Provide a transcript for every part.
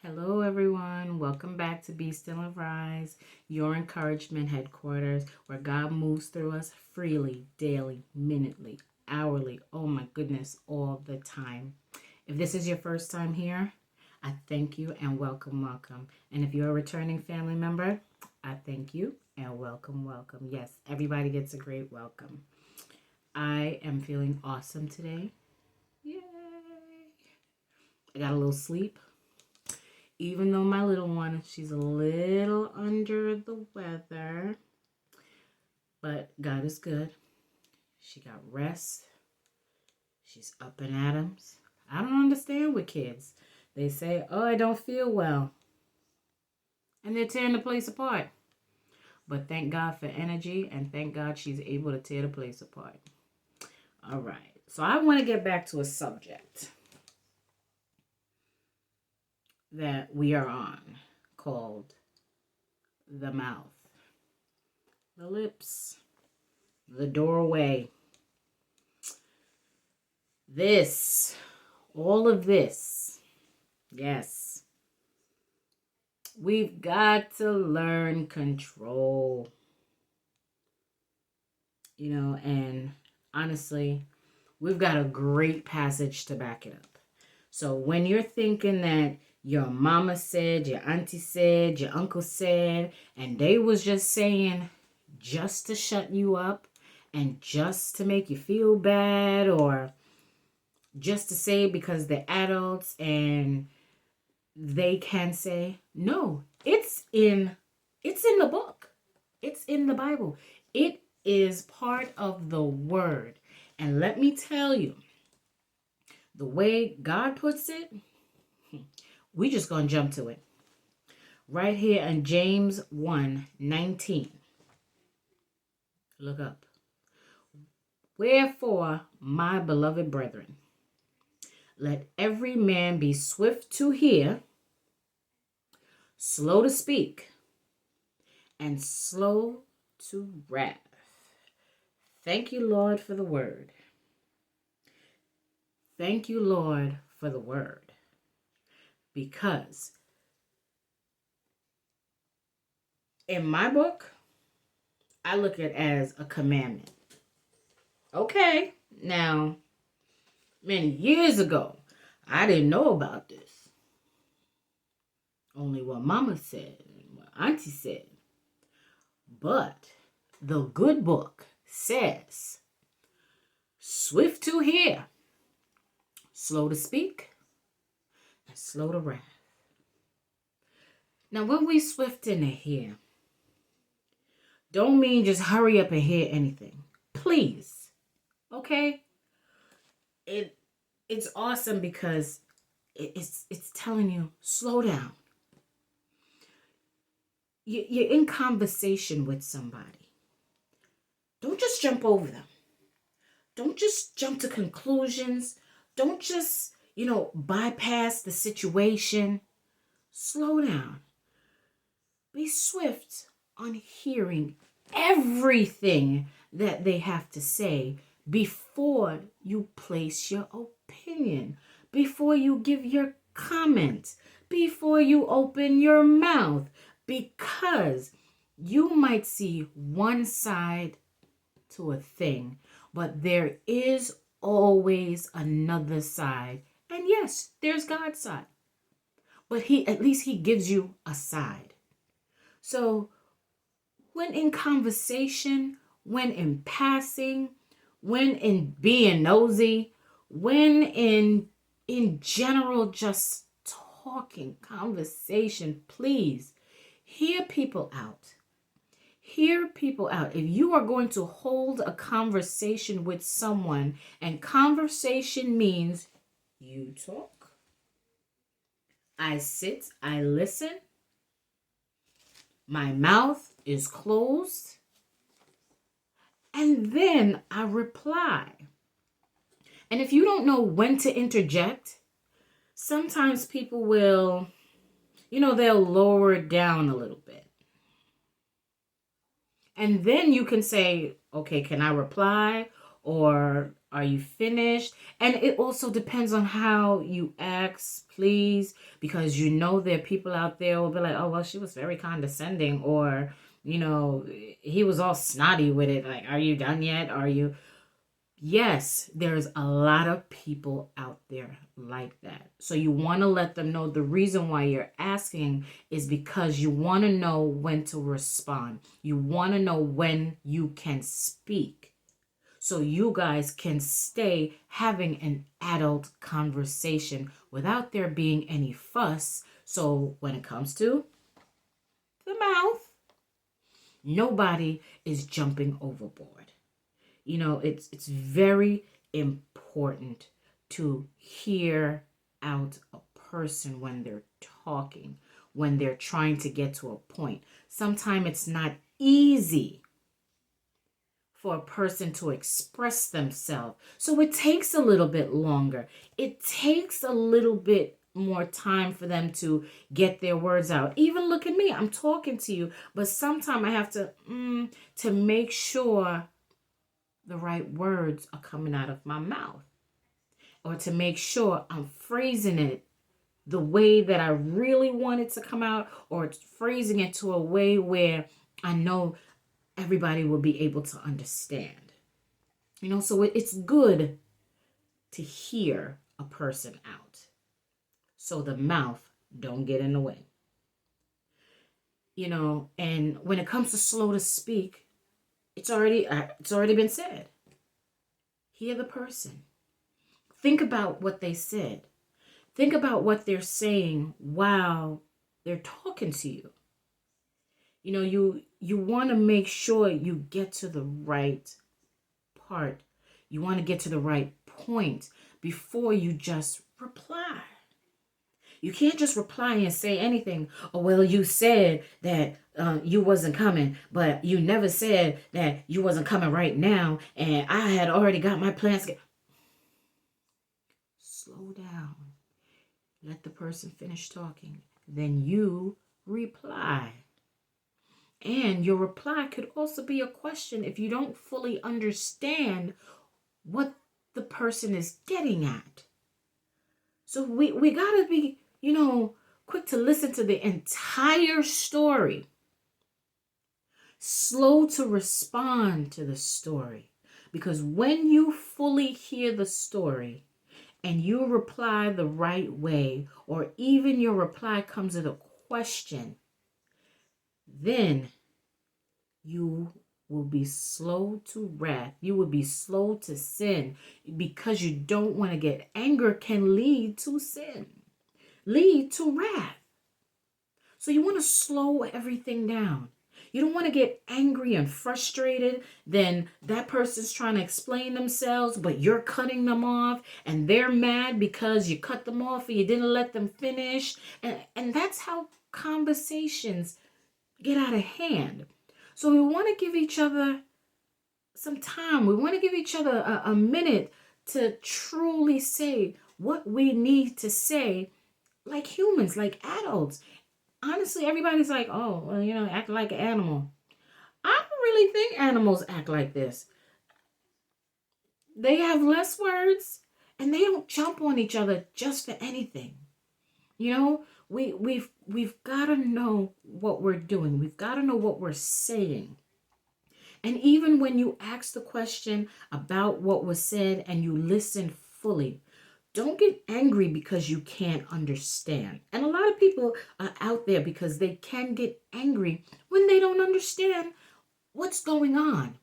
Hello, everyone. Welcome back to Be Still and Rise, your encouragement headquarters, where God moves through us freely, daily, minutely, hourly. Oh my goodness, all the time. If this is your first time here, I thank you and welcome, welcome. And if you're a returning family member, I thank you and welcome, welcome. Yes, everybody gets a great welcome. I am feeling awesome today. Yay! I got a little sleep. Even though my little one, she's a little under the weather, but God is good. She got rest. She's up and Adams. I don't understand with kids. They say, oh, I don't feel well. And they're tearing the place apart. But thank God for energy, and thank God she's able to tear the place apart. All right. So I want to get back to a subject that we are on called the mouth, the lips, the doorway. All of this, yes, we've got to learn control, and honestly, we've got a great passage to back it up. So when you're thinking that your mama said, your auntie said, your uncle said, and they was just saying just to shut you up and just to make you feel bad, or just to say because they're adults and they can say, no, it's in the book. It's in the Bible. It is part of the word. And let me tell you, the way God puts it, we just gonna jump to it. Right here in James 1:19. Look up. Wherefore, my beloved brethren, let every man be swift to hear, slow to speak, and slow to wrath. Thank you, Lord, for the word. Thank you, Lord, for the word. Because in my book, I look at it as a commandment. Okay, now, many years ago, I didn't know about this. Only what Mama said and what Auntie said. But the good book says, swift to hear, slow to speak, and slow to wrath. Now, when we swift in to hear, don't mean just hurry up and hear anything. Please. Okay? It's awesome because it's telling you, slow down. You're in conversation with somebody. Don't just jump over them. Don't just jump to conclusions. Don't just, bypass the situation. Slow down. Be swift on hearing everything that they have to say before you place your opinion, before you give your comment, before you open your mouth, because you might see one side to a thing, but there is always another side. And yes, there's God's side, but at least he gives you a side. So when in conversation, when in passing, when in being nosy, when in general just talking, conversation, please hear people out. Hear people out. If you are going to hold a conversation with someone, and conversation means you talk, I sit, I listen, my mouth is closed, and then I reply. And if you don't know when to interject, sometimes people will, they'll lower it down a little bit. And then you can say, okay, can I reply? Or are you finished? And it also depends on how you ask, please, because you know there are people out there who will be like, oh, well, she was very condescending, or, he was all snotty with it. Like, are you done yet? Are you? Yes, there's a lot of people out there like that. So you want to let them know the reason why you're asking is because you want to know when to respond. You want to know when you can speak. So you guys can stay having an adult conversation without there being any fuss. So when it comes to the mouth, nobody is jumping overboard. It's very important to hear out a person when they're talking, when they're trying to get to a point. Sometimes it's not easy for a person to express themselves. So it takes a little bit longer. It takes a little bit more time for them to get their words out. Even look at me, I'm talking to you, but sometimes I have to make sure the right words are coming out of my mouth, or to make sure I'm phrasing it the way that I really want it to come out, or phrasing it to a way where I know everybody will be able to understand. So it's good to hear a person out so the mouth don't get in the way. And when it comes to slow to speak, it's already been said. Hear the person. Think about what they said. Think about what they're saying while they're talking to you. You want to make sure you get to the right part. You want to get to the right point before you just reply. You can't just reply and say anything. Oh, well, you said that you wasn't coming, but you never said that you wasn't coming right now, and I had already got my plans. Slow down. Let the person finish talking. Then you reply. And your reply could also be a question if you don't fully understand what the person is getting at. So we got to be, quick to listen to the entire story. Slow to respond to the story. Because when you fully hear the story and you reply the right way, or even your reply comes with a question, then you will be slow to wrath. You will be slow to sin, because you don't want to get anger can lead to sin, lead to wrath. So you want to slow everything down. You don't want to get angry and frustrated. Then that person's trying to explain themselves, but you're cutting them off, and they're mad because you cut them off and you didn't let them finish. And that's how conversations get out of hand. So we want to give each other some time. We want to give each other a minute to truly say what we need to say, like humans, like adults. Honestly, everybody's like, oh, well, act like an animal. I don't really think animals act like this. They have less words, and they don't jump on each other just for anything. We've got to know what we're doing. We've got to know what we're saying. And even when you ask the question about what was said and you listen fully, don't get angry because you can't understand. And a lot of people are out there because they can get angry when they don't understand what's going on.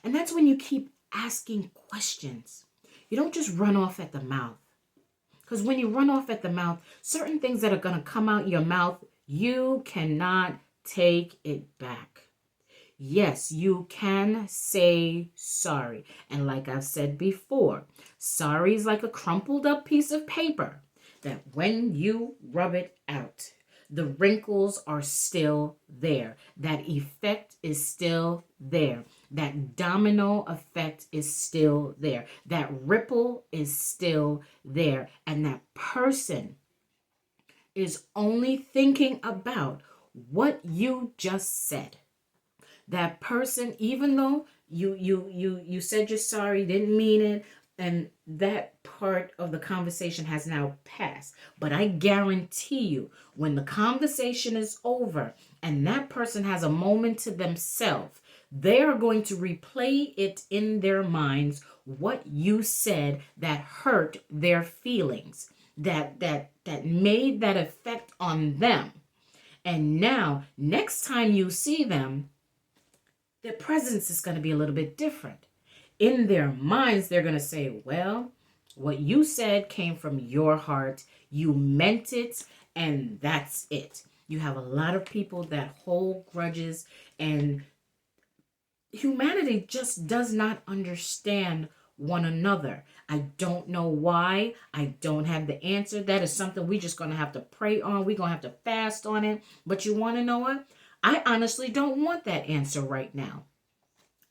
And that's when you keep asking questions. You don't just run off at the mouth. Because when you run off at the mouth, certain things that are going to come out your mouth, you cannot take it back. Yes, you can say sorry. And like I've said before, sorry is like a crumpled up piece of paper that when you rub it out, the wrinkles are still there. That effect is still there. That domino effect is still there. That ripple is still there. And that person is only thinking about what you just said. That person, even though you said you're sorry, didn't mean it, and that part of the conversation has now passed. But I guarantee you, when the conversation is over and that person has a moment to themselves, they are going to replay it in their minds what you said that hurt their feelings, that made that effect on them. And now, next time you see them, their presence is going to be a little bit different. In their minds, they're going to say, well, what you said came from your heart. You meant it, and that's it. You have a lot of people that hold grudges, and humanity just does not understand one another. I don't know why. I don't have the answer. That is something we're just going to have to pray on. We're going to have to fast on it. But you want to know what? I honestly don't want that answer right now.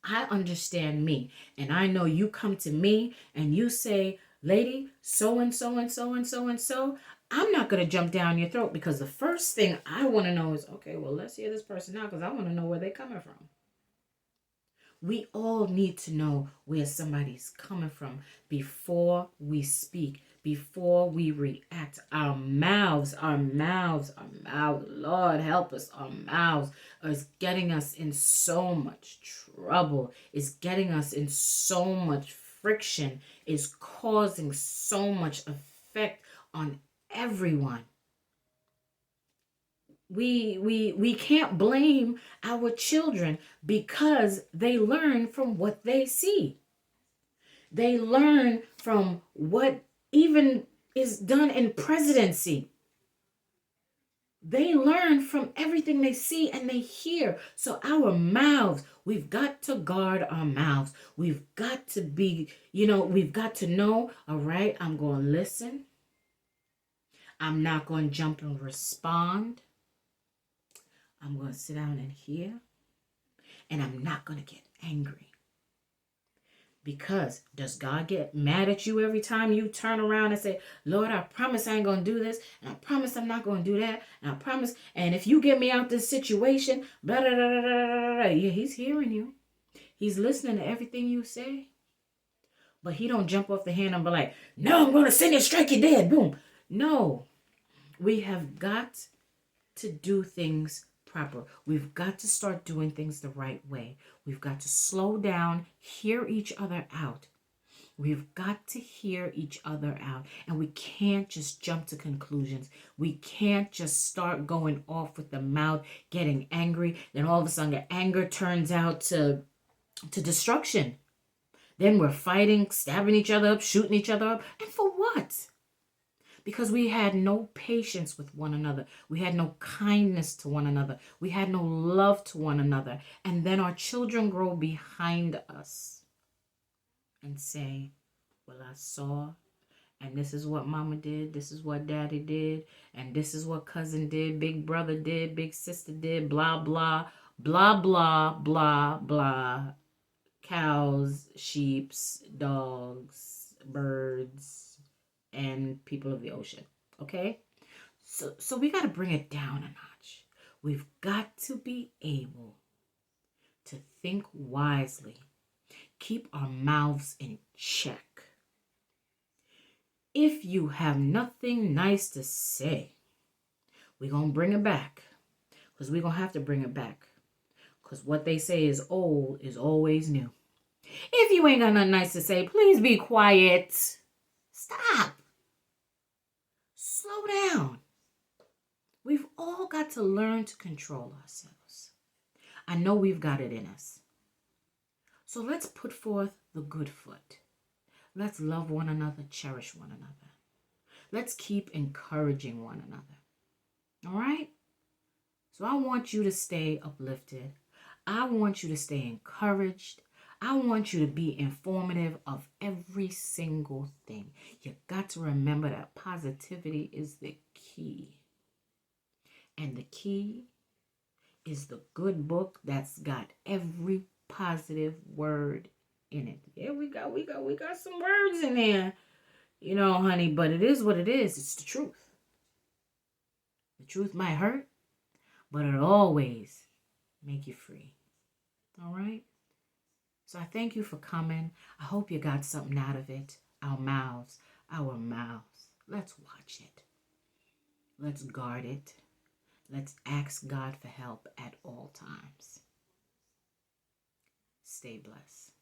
I understand me. And I know you come to me and you say, lady, so and so and so and so and so. I'm not going to jump down your throat, because the first thing I want to know is, okay, well, let's hear this person out, because I want to know where they're coming from. We all need to know where somebody's coming from before we speak, before we react. Our mouths, Lord help us, our mouths is getting us in so much trouble, is getting us in so much friction, is causing so much effect on everyone. We can't blame our children, because they learn from what they see. They learn from what even is done in presidency. They learn from everything they see and they hear. So our mouths, we've got to guard our mouths. We've got to be, we've got to know, all right, I'm going to listen. I'm not going to jump and respond. I'm going to sit down and hear, and I'm not going to get angry. Because does God get mad at you every time you turn around and say, Lord, I promise I ain't going to do this, and I promise I'm not going to do that, and I promise, and if you get me out this situation, blah, blah, blah, blah, blah, blah. Yeah, he's hearing you. He's listening to everything you say. But he don't jump off the hand and be like, no, I'm going to send you strike you dead. Boom. No. We have got to do things proper. We've got to start doing things the right way. We've got to slow down, hear each other out. We've got to hear each other out. And we can't just jump to conclusions. We can't just start going off with the mouth, getting angry. Then all of a sudden the anger turns out to destruction. Then we're fighting, stabbing each other up, shooting each other up. And for what? Because we had no patience with one another. We had no kindness to one another. We had no love to one another. And then our children grow behind us and say, well, I saw, and this is what mama did, this is what daddy did, and this is what cousin did, big brother did, big sister did, blah, blah, blah, blah, blah, blah. Cows, sheep, dogs, birds, and people of the ocean. Okay? So we got to bring it down a notch. We've got to be able to think wisely. Keep our mouths in check. If you have nothing nice to say, we're going to bring it back. Because we're going to have to bring it back. Because what they say is old is always new. If you ain't got nothing nice to say, please be quiet. Stop. Slow down. We've all got to learn to control ourselves. I know we've got it in us. So let's put forth the good foot. Let's love one another, cherish one another. Let's keep encouraging one another. All right? So I want you to stay uplifted. I want you to stay encouraged. I want you to be informative of every single thing. You got to remember that positivity is the key. And the key is the good book that's got every positive word in it. Yeah, we got some words in there, honey, but it is what it is. It's the truth. The truth might hurt, but it'll always make you free. All right? So I thank you for coming. I hope you got something out of it. Our mouths, our mouths. Let's watch it. Let's guard it. Let's ask God for help at all times. Stay blessed.